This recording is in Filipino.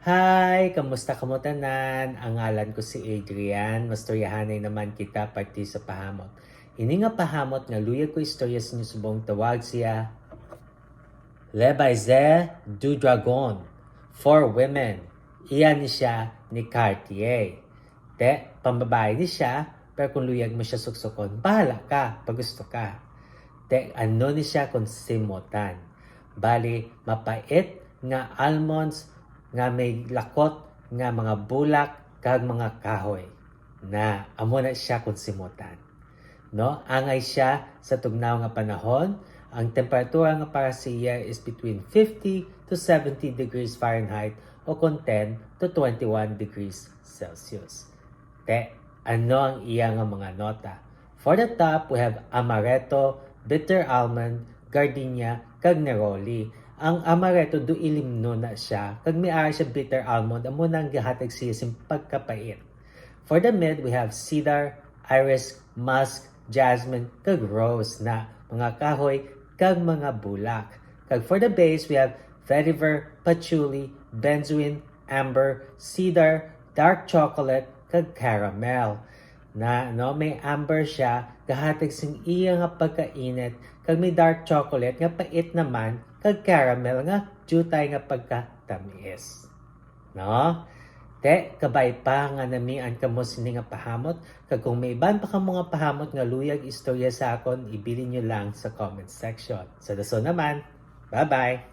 Hi! Kamusta kamo tanan? Ang ngalan ko si Adrian. Mastoryahanay naman kita parte sa pahamot. Ini nga pahamot nga luyag ko istorya sa inyo subong tawag siya Le Baiser du Dragon for Women. Iyan ni siya ni Cartier. Pambabae ni siya, pero kung luyag mo siya suksukon, bahala ka, pag gusto ka. Ano ni siya kung simutan. Bali, mapait nga almonds, nga may lakot, nga mga bulak, kag mga kahoy. Na, amo na siya kung simutan. No? Angay siya sa tugnaw nga panahon. Ang temperatura nga para sa iya is between 50 to 70 degrees Fahrenheit o kung 10 to 21 degrees Celsius. Ano ang iya nga mga nota? For the top, we have amaretto, bitter almond, gardenia, kag neroli. Ang amaretto do ilimno na siya, kag may ara siya bitter almond, amo nang gihatag siya sim pagkapait. For the mid, we have cedar, iris, musk, jasmine, kag rose na mga kahoy, kag mga bulak. Kag for the base, we have vetiver, patchouli, benzoin, amber, cedar, dark chocolate, kag caramel. Na may amber siya, gahatag sing iya nga pagkainit, kag may dark chocolate nga pait naman, kag caramel nga jutay nga pagkatamis. No? Kabay pa nga namian kamo sini nga pahamot, kag kung may iban pa ka mga pahamot nga luyag istorya sa akon, ibilin nyo lang sa comment section. Sa daso naman, bye-bye!